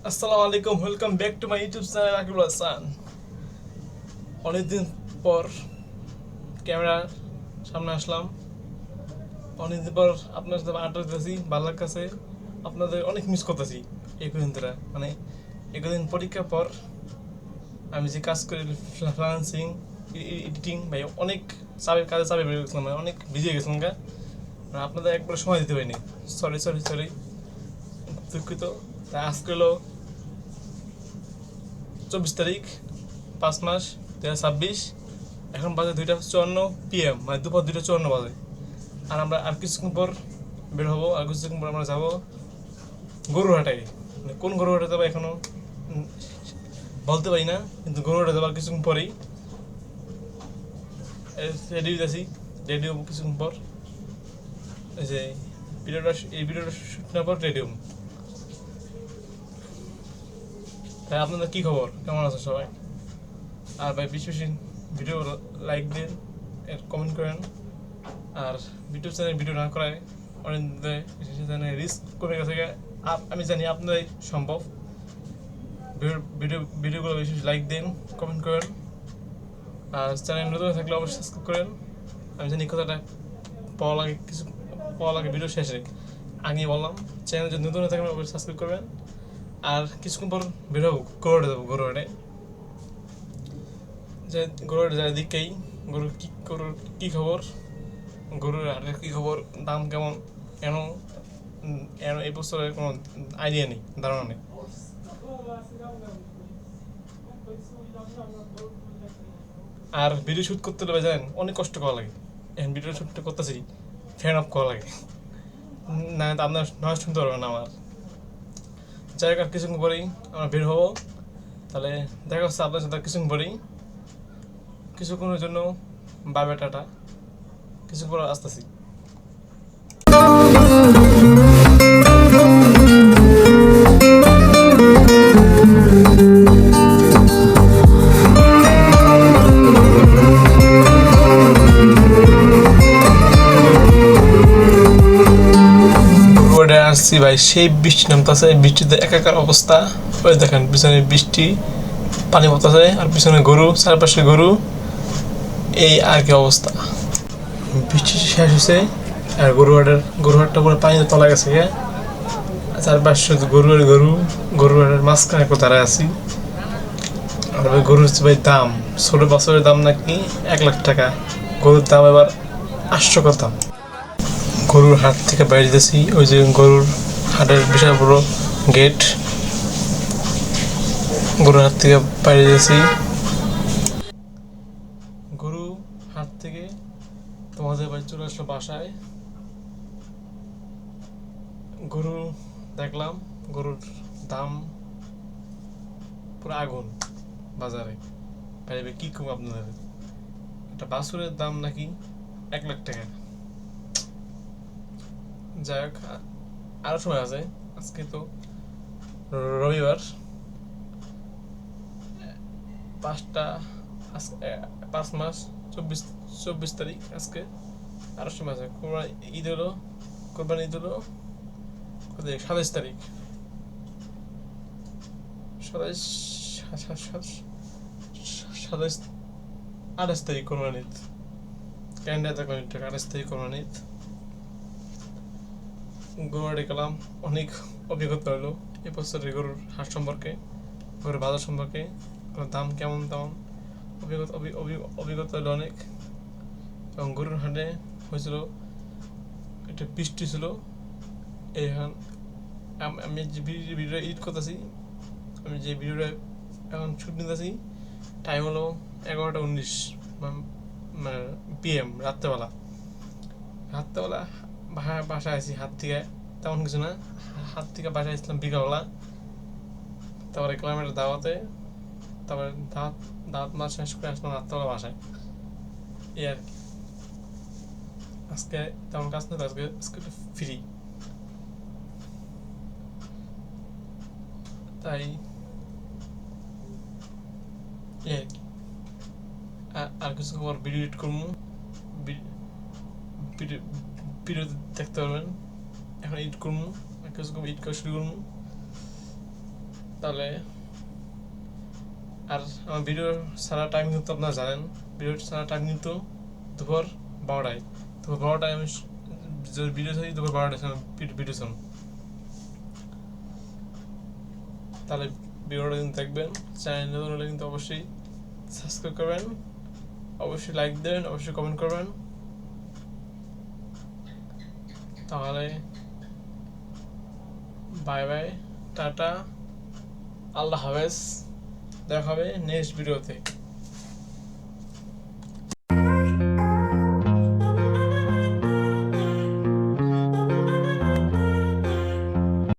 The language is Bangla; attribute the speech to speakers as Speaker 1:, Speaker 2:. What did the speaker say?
Speaker 1: আসসালামু আলাইকুম, welcome back to my YouTube channel Akibul Hasan. অনেকদিন পর ক্যামেরার সামনে আসলাম। অনেকদিন পর আপনার সাথে আড্ডা দিতেছি, ভালো লাগতেছে। আপনাদের অনেক মিস করতেছি এই কদিন ধরে। মানে এই কদিন পরীক্ষার পর আমি যে কাজ করি, ফ্রিল্যান্সিং, এডিটিং, ভাই অনেক কাজে বেড়ে গেছিলাম, মানে অনেক বিজি হয়ে গেছিলাম। আপনাদের একবার সময় দিতে পারিনি। সরি সরি সরি, দুঃখিত। তাই আজকে হলো 24 তারিখ, 5 মাস 2026। এখন বাজে 2:54 PM, মানে দুপুর 2:54 বাজে। আর আমরা আর কিছুক্ষণ পর বের হবো। আর কিছুক্ষণ পর আমরা যাবো গরুহাটায়। মানে কোন গরুহাটে যাবো এখনো বলতে পারি না, কিন্তু গরুহাটে যাবো আর কিছুক্ষণ পরেই। রেডি হইতেছি, রেডি হবো কিছুক্ষণ পর। এই যে এই ভিডিওটা শুট নেওয়ার পর রেডি হবো। তাই আপনাদের কী খবর, কেমন আছে সবাই? আর ভাই বেশি বেশি ভিডিও লাইক দিন, কমেন্ট করেন। আর ইউটিউব চ্যানেল ভিডিও না করায় অনেক রিস্ক কমে গেছে। আমি জানি আপনাদের সম্ভব। ভিডিওগুলো বেশি লাইক দিন, কমেন্ট করেন। আর চ্যানেল নতুন থাকলে অবশ্যই সাবস্ক্রাইব করেন। আমি জানি কথাটা পাওয়া লাগে ভিডিও শেষে, আগে বললাম। চ্যানেল যদি নতুন থাকলে অবশ্যই সাবস্ক্রাইব করবেন। আর কিছুক্ষণ পর বের হবো, গরুহাটে যাবো। গরুহাটে যে গরুহাটে যায় দিকেই গরুর কী খবর, গরুর হাটের কী খবর, দাম কেমন, কেন এর এই বছরের কোনো আইডিয়া নেই, ধারণা নেই। আর ভিডিও শ্যুট করতে হলে জানেন অনেক কষ্ট করা লাগে। এখন ভিডিও শ্যুট করতেছি, ফ্যান অফ করা লাগে, না তো আপনার নয় শুনতে পারবেন না আমার। যাই হোক, আর কিছুক্ষণ পরেই আমরা বের হবো। তাহলে দেখা হচ্ছে আপনার সাথে কিছুক্ষণ পরেই। কিছুক্ষণের জন্য বাই বাই, টাটা। কিছুক্ষণ পর আসতেছি। আসছি ভাই, সেই বৃষ্টি নামতেছে, বৃষ্টিতে একাকার অবস্থা। ওই দেখেন পিছনে বৃষ্টি, পানি পড়তেছে, আর পিছনে গরু, চারপাশে গরু, এই আর কি অবস্থা। বৃষ্টি শেষ হয়েছে আর গরুহাটটা পুরো পানিতে তলা গেছে। চারপাশে শুধু গরু আর গরু। গরুহাটের মাঝখানে একটু দাঁড়ায় আছি। আর ওই গরুর হচ্ছে ভাই দাম, ছোট বছরের দাম নাকি 1 লাখ টাকা। গরুর দাম এবার 800 দাম। গরুর হাট থেকে বাইরে যেতেছি, ওই যে গরুর হাটের বিশাল বড় গেট। গরুর হাট থেকে বাইরে যেতেছি। গরু হাট থেকে তোমাদের বাড়ি চলে আসলো বাসায়। গরু দেখলাম, গরুর দাম পুরো আগুন বাজারে। বাইরে কি কম আপনাদের, একটা বাছুরের দাম নাকি 1 লাখ টাকা। যাই হোক, আরো সময় আছে। আজকে তো রবিবার, 5 মাস 24 তারিখ আজকে। আরো সময় আছে। কোরবানি ঈদ হলো কত, 27 তারিখ। 28 তারিখ কোরবানি ঈদ। ক্যালেন্ডার দেখলাম, 28 তারিখ কোরবানি ঈদ। গরুহাটে গেলাম, অনেক অভিজ্ঞতা হলো এই বছরের গরুর হাট সম্পর্কে, গরুর বাজার সম্পর্কে, দাম কেমন তেমন অভিজ্ঞতা হলো অনেক। এবং গরুর হাটে হয়েছিল একটা বৃষ্টি ছিল। এইখান আমি যে ভিডিওটা এডিট করতেছি, আমি যে ভিডিওটা এখন শুট নিতেছি, টাইম হলো 11টা 19, মানে PM, রাত্রেবেলা। বাসায় আছি, হাত থেকে তেমন কিছু না। হাত থেকে বাসায় আসলাম বিকালবেলা। তারপরে ক্লাইমেটের দাওয়াতে, তারপরে দাওয়াত মাছ শেষ করে আসলাম রাত্রেবেলা বাসায়। এই আর কি। আজকে তেমন কাজ নেই, আজকে ফ্রি। তাই আর কিছু পর ভিডিও এডিট করবো। ভিডিও দেখতে পারবেন। এখন এডিট করবো, কিছু এডিট করা শুরু করবো। তাহলে আর আমার ভিডিও ছাড়া টাইম কিন্তু আপনারা জানেন, ভিডিও ছাড়া টাইম কিন্তু দুপুর 12টায়। দুপুর 12টায় আমি যদি ভিডিও ছাড়ি, দুপুর 12টায় ভিডিও ছাড়ুন। তাহলে ভিডিওটা কিন্তু দেখবেন। চ্যানেল নতুন হলে কিন্তু অবশ্যই সাবস্ক্রাইব করবেন, অবশ্যই লাইক দেবেন, অবশ্যই কমেন্ট করবেন। তাহলে বাই বাই, টাটা, আল্লাহ হাফেজ, দেখা হবে নেক্সট ভিডিওতে।